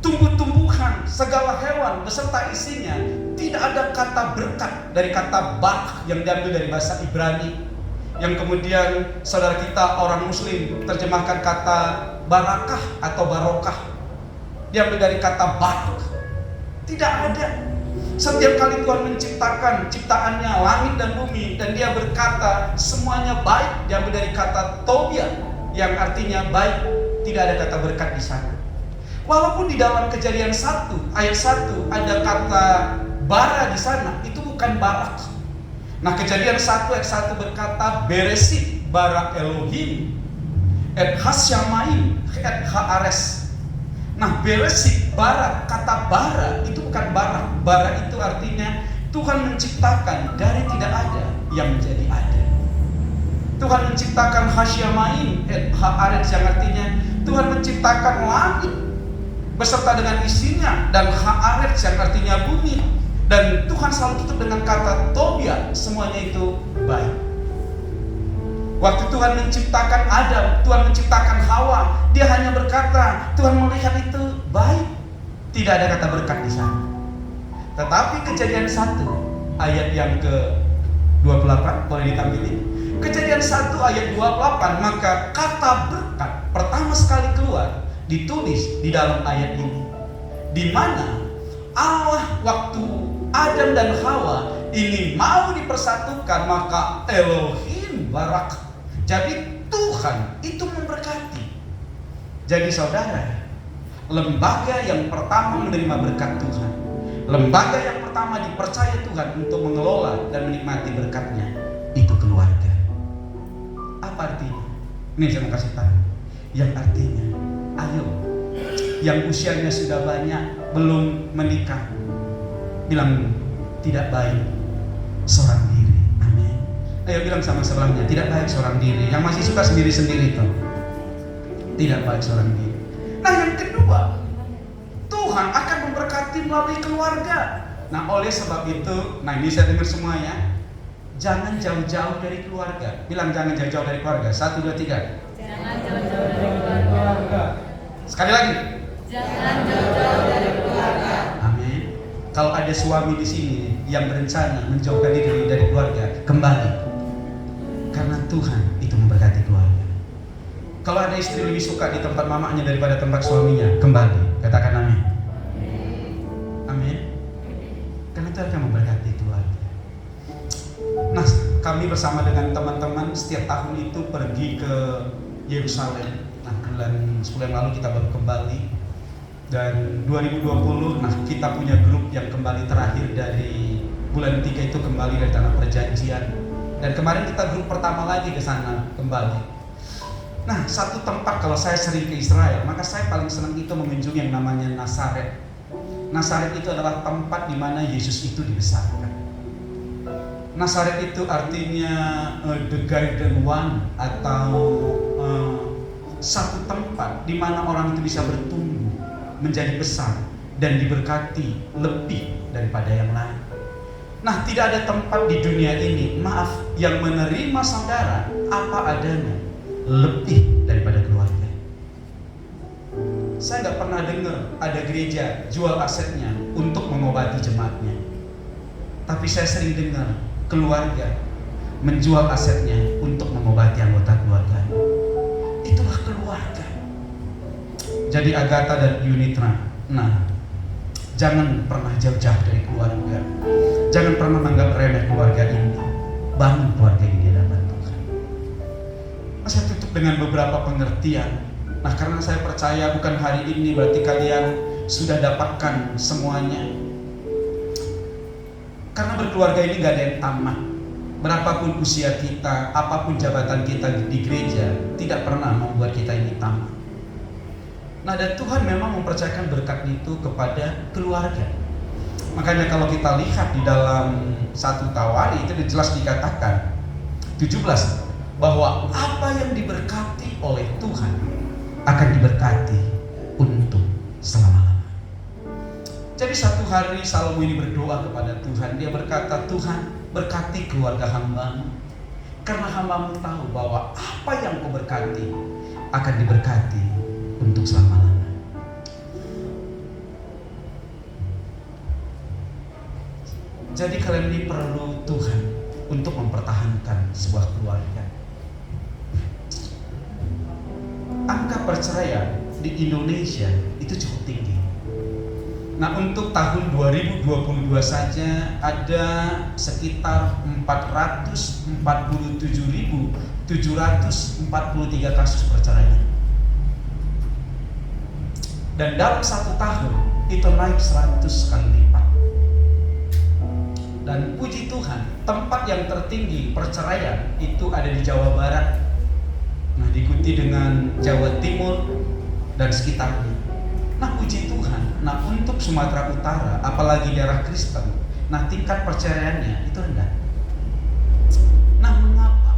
tumbuh-tumbuhan, segala hewan beserta isinya. Tidak ada kata berkat dari kata barak yang diambil dari bahasa Ibrani, yang kemudian saudara kita orang Muslim terjemahkan kata barakah atau barokah, diambil dari kata barak. Tidak ada. Setiap kali Tuhan menciptakan ciptaannya langit dan bumi, dan dia berkata semuanya baik, diambil dari kata tobia yang artinya baik. Tidak ada kata berkat di sana. Walaupun di dalam Kejadian 1 ayat 1 ada kata bara di sana, itu bukan barak. Nah, Kejadian 1 ayat 1 berkata Beresit bara Elohim et hasyamaim et haares. Nah, Beresit bara, kata bara itu bukan barak. Bara itu artinya Tuhan menciptakan dari tidak ada yang menjadi ada. Tuhan menciptakan hasyamaim et haares yang artinya Tuhan menciptakan langit beserta dengan isinya, dan haaret yang artinya bumi, dan Tuhan selalu tutup dengan kata tobia, semuanya itu baik. Waktu Tuhan menciptakan Adam, Tuhan menciptakan Hawa, dia hanya berkata Tuhan melihat itu baik. Tidak ada kata berkat di sana. Tetapi Kejadian 1 ayat yang ke-28 boleh ditampilkan. Kejadian 1 ayat 28, maka kata berkat pertama sekali keluar ditulis di dalam ayat ini, di mana Allah waktu Adam dan Hawa ini mau dipersatukan, maka Elohim barak. Jadi Tuhan itu memberkati. Jadi saudara, lembaga yang pertama menerima berkat Tuhan, lembaga yang pertama dipercaya Tuhan untuk mengelola dan menikmati berkatnya, itu keluarga. Apa artinya? Ini saya mau kasih tahu. Yang artinya, ayo, yang usianya sudah banyak belum menikah, bilang tidak baik seorang diri. Amin. Ayo bilang sama sebelahnya, tidak baik seorang diri. Yang masih suka sendiri-sendiri itu, tidak baik seorang diri. Nah, yang kedua, Tuhan akan memberkati melalui keluarga. Nah, oleh sebab itu, nah ini saya dengar semuanya, jangan jauh-jauh dari keluarga. Bilang jangan jauh-jauh dari keluarga. 1, 2, 3. Jangan jauh-jauh dari keluarga. Sekali lagi. Jangan jauh-jauh dari keluarga. Amin. Kalau ada suami di sini yang berencana menjauhkan diri dari keluarga, kembali. Karena Tuhan itu memberkati keluarga. Kalau ada istri lebih suka di tempat mamanya daripada tempat suaminya, kembali. Katakan amin. Amin. Karena Tuhan akan memberkati keluarga. Nah, kami bersama dengan teman-teman setiap tahun itu pergi ke Yerusalem. Nah, bulan 10 yang lalu kita baru kembali. Dan 2020, nah kita punya grup yang kembali terakhir dari bulan 3 itu kembali dari Tanah Perjanjian. Dan kemarin kita grup pertama lagi ke sana kembali. Nah, satu tempat kalau saya sering ke Israel, maka saya paling senang itu mengunjungi yang namanya Nazaret. Nazaret itu adalah tempat di mana Yesus itu dibesarkan. Nazaret itu artinya the garden one, atau satu tempat di mana orang itu bisa bertumbuh menjadi besar dan diberkati lebih daripada yang lain. Nah, tidak ada tempat di dunia ini, maaf, yang menerima saudara apa adanya lebih daripada keluarga. Saya nggak pernah dengar ada gereja jual asetnya untuk mengobati jemaatnya. Tapi saya sering dengar keluarga menjual asetnya untuk mengobati anggota keluarganya. Itulah keluarga. Jadi Agatha dan Unitra, nah, jangan pernah jauh-jauh dari keluarga. Jangan pernah menganggap remeh keluarga ini. Bangun keluarga ini di hadapan Tuhan. Saya tutup dengan beberapa pengertian. Nah, karena saya percaya bukan hari ini berarti kalian sudah dapatkan semuanya. Karena berkeluarga ini gak ada yang tamat. Berapapun usia kita, apapun jabatan kita di gereja, tidak pernah membuat kita ini tamat. Nah, dan Tuhan memang mempercayakan berkat itu kepada keluarga. Makanya kalau kita lihat di dalam 1 Tawari itu jelas dikatakan 17 bahwa apa yang diberkati oleh Tuhan akan diberkati untuk selama-lamanya. Jadi satu hari Salomo ini berdoa kepada Tuhan. Dia berkata, Tuhan, berkati keluarga hamba-Mu, karena hamba-Mu tahu bahwa apa yang Kau berkati akan diberkati untuk selama-lamanya. Jadi kalian ini perlu Tuhan untuk mempertahankan sebuah keluarga. Angka perceraian di Indonesia itu cukup tinggi. Nah, untuk tahun 2022 saja ada sekitar 447.743 kasus perceraian. Dan dalam 1 tahun itu naik 100 kali lipat. Dan puji Tuhan, tempat yang tertinggi perceraian itu ada di Jawa Barat. Nah, diikuti dengan Jawa Timur dan sekitarnya. Nah, puji Tuhan, nah untuk Sumatera Utara, apalagi daerah Kristen, nah tingkat perceraiannya itu rendah. Nah, mengapa?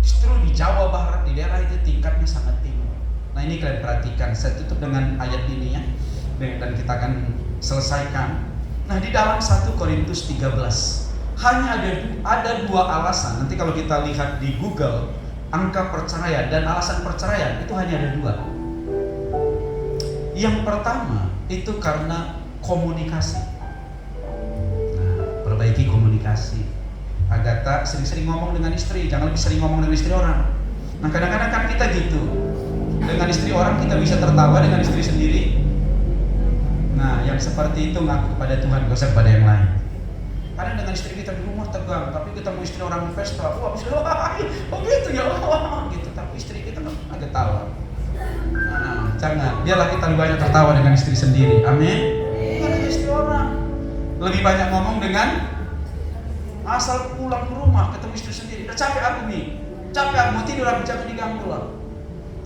Justru di Jawa Barat, di daerah itu tingkatnya sangat tinggi. Nah, ini kalian perhatikan, saya tutup dengan ayat ini ya, dan kita akan selesaikan. Nah, di dalam 1 Korintus 13 hanya ada 2 alasan. Nanti kalau kita lihat di Google angka perceraian dan alasan perceraian itu hanya ada 2. Yang pertama itu karena komunikasi. Nah, perbaiki komunikasi. Agatha sering-sering ngomong dengan istri, jangan lebih sering ngomong dengan istri orang. Nah, kadang-kadang kan kita gitu. Dengan istri orang kita bisa tertawa, dengan istri sendiri. Nah, yang seperti itu ngaku kepada Tuhan, gak usah kepada yang lain. Kadang dengan istri kita di rumah tegang, tapi kita mau istri orang di pesta, wah gitu ya, gitu. Tapi istri kita agak tawa. Nah, jangan, biarlah kita lebih banyak tertawa dengan istri sendiri. Amin. Bukan istri orang. Lebih banyak ngomong dengan asal pulang ke rumah ketemu istri sendiri. Udah capek aku nih, capek aku mau tidur, aku jangan diganggu lah.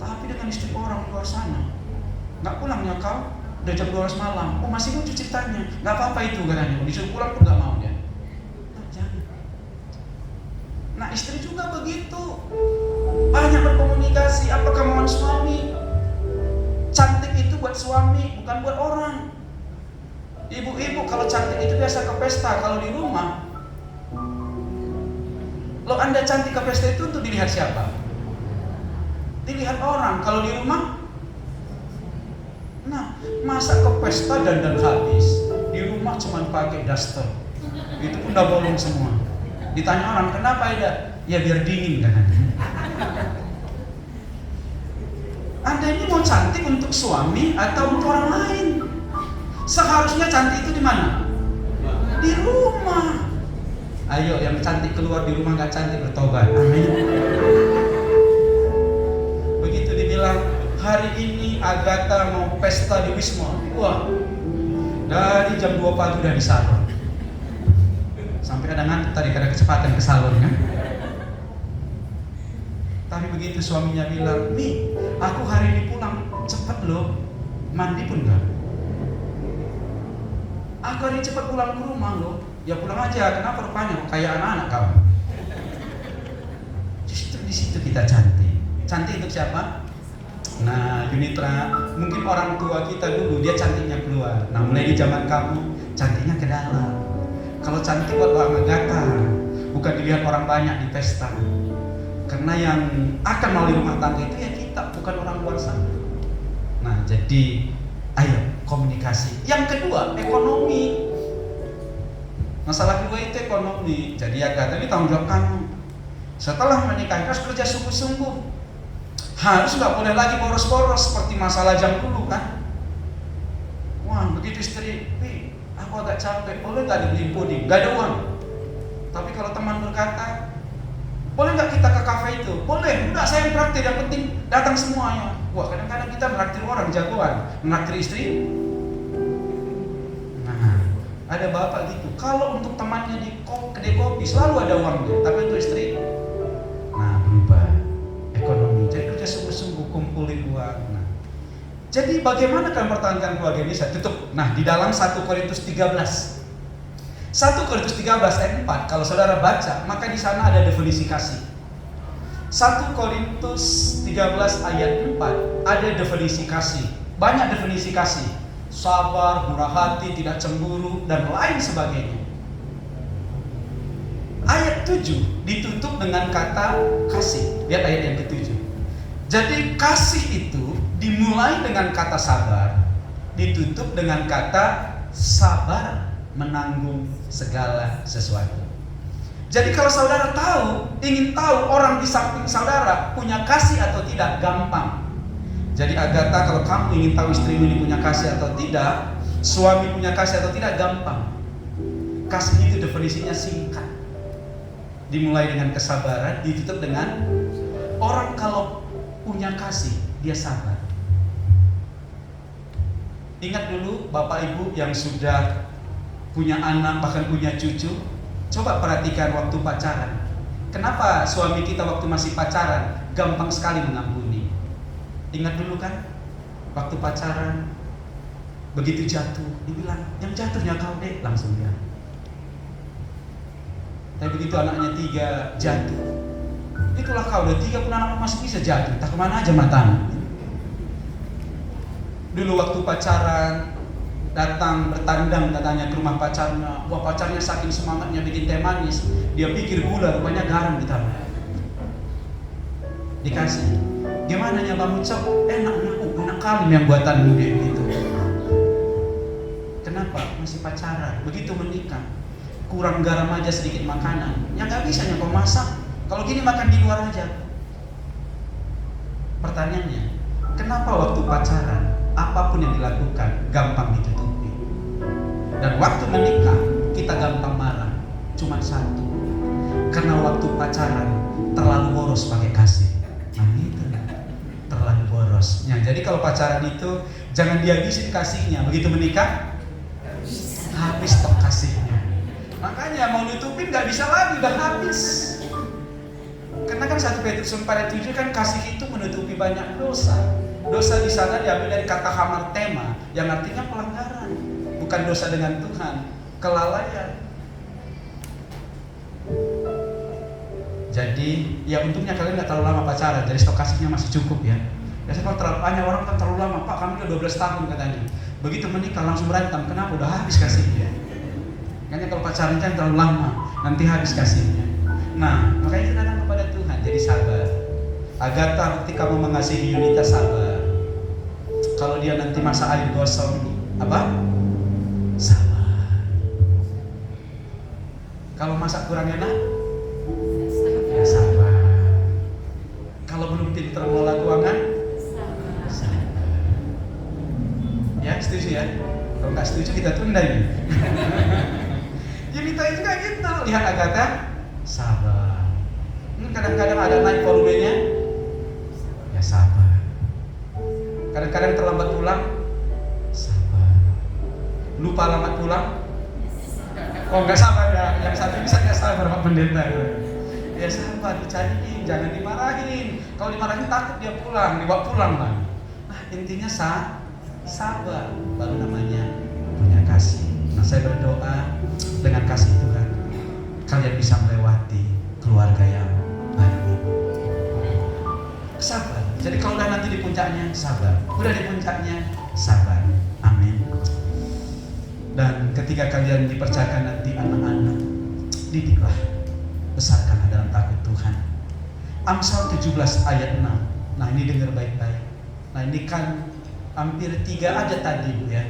Tapi dengan istri orang di luar sana, nggak pulangnya kau? Udah jam 12 malam, oh masih lucu ceritanya, nggak apa-apa itu katanya, disuruh pulang pun nggak mau dia. Nah, jangan. Nah, istri juga begitu, banyak berkomunikasi. Apa kemauan suami? Cantik itu buat suami, bukan buat orang. Ibu-ibu kalau cantik itu biasa ke pesta, kalau di rumah. Lo Anda cantik ke pesta itu untuk dilihat siapa? Dilihat orang. Kalau di rumah, nah, masa ke pesta dandan habis, di rumah cuma pakai daster, itu pun udah bolong semua. Ditanya orang, kenapa ya? Ya biar dingin kan. Anda ini mau cantik untuk suami atau untuk orang lain? Seharusnya cantik itu di mana? Di rumah. Ayo yang cantik keluar di rumah, nggak cantik bertobat. Amin. Begitu dibilang hari ini Agatha mau pesta di Wisma, wah, dari jam 2 pagi udah di salon. Sampai ada ngantuk tadi karena kecepatan ke salon kan. Tapi begitu suaminya bilang, Mi, aku hari ini pulang cepet loh, mandi pun enggak. Aku hari ini cepet pulang ke rumah loh. Ya pulang aja, kenapa rupanya kayak anak-anak kamu? Justru di situ kita cantik. Cantik untuk siapa? Nah, Yunitra, mungkin orang tua kita dulu dia cantiknya keluar. Nah, mulai di zaman kamu cantiknya ke dalam. Kalau cantik buat Bang Agatha, bukan dilihat orang banyak di pesta. Karena yang akan melalui rumah tangga itu ya kita, bukan orang luar sana. Nah, jadi ayo komunikasi. Yang kedua, ekonomi. Masalah kedua itu ekonomi. Jadi Agatha ini tanggung jawab kamu. Setelah menikah harus kerja sungguh-sungguh. Harus nggak boleh lagi boros-boros seperti masalah jam dulu kan. Wah, begitu istri, aku agak capek, boleh nggak dibeliin puding? Nggak ada uang. Tapi kalau teman berkata, boleh nggak kita ke kafe itu? Boleh, enggak, saya yang traktir, yang penting datang semuanya. Wah, kadang-kadang kita menraktir orang jagoan, menraktir istri. Nah, ada bapak gitu. Kalau untuk temannya di kedai kopi selalu ada uangnya, tapi untuk istri, nah berubah ekonomi. Jadi kerja sungguh-sungguh kumpulin uang. Nah, jadi bagaimana kalian mempertahankan keluarga ini? Saya tutup. Nah, di dalam 1 Korintus 13. 1 Korintus 13 ayat 4, kalau saudara baca, maka di sana ada definisi kasih. 1 Korintus 13 ayat 4 ada definisi kasih. Banyak definisi kasih. Sabar, murah hati, tidak cemburu, dan lain sebagainya. Ayat 7 ditutup dengan kata kasih. Lihat ayat yang ke-7. Jadi kasih itu dimulai dengan kata sabar, ditutup dengan kata sabar menanggung segala sesuatu. Jadi kalau saudara ingin tahu orang di samping saudara punya kasih atau tidak, gampang. Jadi Agatha, kalau kamu ingin tahu istrimu ini punya kasih atau tidak, suami punya kasih atau tidak, gampang. Kasih itu definisinya singkat. Dimulai dengan kesabaran, ditutup dengan orang kalau punya kasih, dia sabar. Ingat dulu Bapak Ibu yang sudah punya anak, bahkan punya cucu, coba perhatikan waktu pacaran. Kenapa suami kita waktu masih pacaran gampang sekali mengampuni? Ingat dulu kan, waktu pacaran begitu jatuh, dibilang yang jatuhnya kau deh, langsung dia. Tapi begitu anaknya 3 jatuh, itulah kau udah 3 pun anak masih bisa jatuh, tak kemana aja matamu. Dulu waktu pacaran datang bertandang katanya ke rumah pacarnya, wah pacarnya saking semangatnya bikin teh manis, dia pikir gula, rupanya garam ditambah. Dikasih, gimana nya Bang Ucap? Enak kali yang buatanmu deh gitu. Kenapa? Masih pacaran, begitu menikah kurang garam aja sedikit makanan, ya nggak bisa kau masak. Kalau gini makan di luar aja. Pertanyaannya, kenapa waktu pacaran apapun yang dilakukan gampang ditutupi, dan waktu menikah kita gampang marah? Cuma satu, karena waktu pacaran terlalu boros pakai kasih. Nah itu terlalu boros. Ya, jadi kalau pacaran itu jangan dihabisin kasihnya, begitu menikah habis stok kasihnya. Makanya mau nutupin nggak bisa lagi, udah habis. Karena kan 1 Petrus 4 ayat 7 kan kasih itu menutupi banyak dosa. Dosa di sana diambil dari kata hamartema yang artinya pelanggaran, bukan dosa dengan Tuhan, kelalaian. Jadi ya untungnya kalian nggak terlalu lama pacaran, jadi stok kasihnya masih cukup ya. Biasanya kalau terlalu banyak orang kan terlalu lama, Pak kami udah 12 tahun katanya. Begitu menikah langsung berantem, kenapa? Udah habis kasihnya. Makanya kalau pacaran jangan terlalu lama, nanti habis kasihnya. Nah, makanya kita datang kepada Tuhan, jadi sabar. Agatha, bukti kamu mengasihi Yunita, sabar. Kalau dia nanti masa air gosong, apa? Sabar. Kalau masak kurang enak, ya sabar. Kalau belum pintar mengelola keuangan, sabar. Ya, setuju ya? Kalau nggak setuju kita tunda ini. Yunita juga gitu. Lihat Agatha, sabar. Kadang-kadang ada naik volumenya, ya sabar. Kadang-kadang terlambat pulang, sabar. Lupa alamat pulang, oh nggak sabar ya. Yang satu bisa nggak sabar Pak Pendeta. Ya sabar, dicariin, jangan dimarahin. Kalau dimarahin takut dia pulang, dibawa pulang lah. Nah intinya sabar, baru namanya punya kasih. Nah saya berdoa dengan kasih Tuhan, kalian bisa melewati keluarga yang baru. Sabar. Jadi kalau udah nanti di puncaknya, sabar. Udah di puncaknya, sabar. Amin. Dan ketika kalian dipercayakan nanti anak-anak, didiklah, besarkanlah dalam takut Tuhan. Amsal 17 ayat 6. Nah ini dengar baik-baik. Nah ini kan hampir 3 ada tadi Bu ya.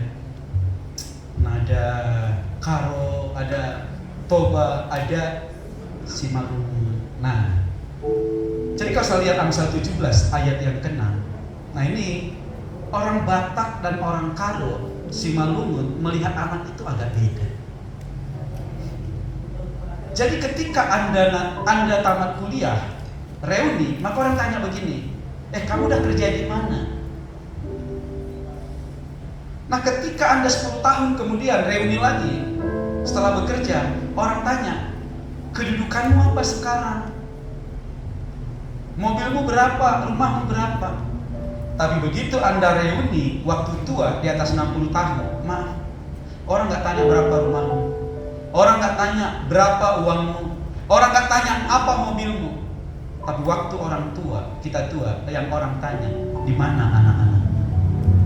Nah ada Karo, ada Toba, ada Simalungun. Nah jadi kalau saya lihat Amsal 17 ayat yang ke-6, nah ini orang Batak dan orang Karo, Simalungun melihat anak itu agak beda. Jadi ketika Anda tamat kuliah, reuni, maka orang tanya begini, kamu udah kerja di mana? Nah ketika Anda 10 tahun kemudian reuni lagi, setelah bekerja, orang tanya, kedudukanmu apa sekarang? Mobilmu berapa? Rumahmu berapa? Tapi begitu Anda reuni waktu tua di atas 60 tahun, maaf, orang nggak tanya berapa rumahmu, orang nggak tanya berapa uangmu, orang nggak tanya apa mobilmu. Tapi waktu orang tua, kita tua, yang orang tanya, di mana anak-anak?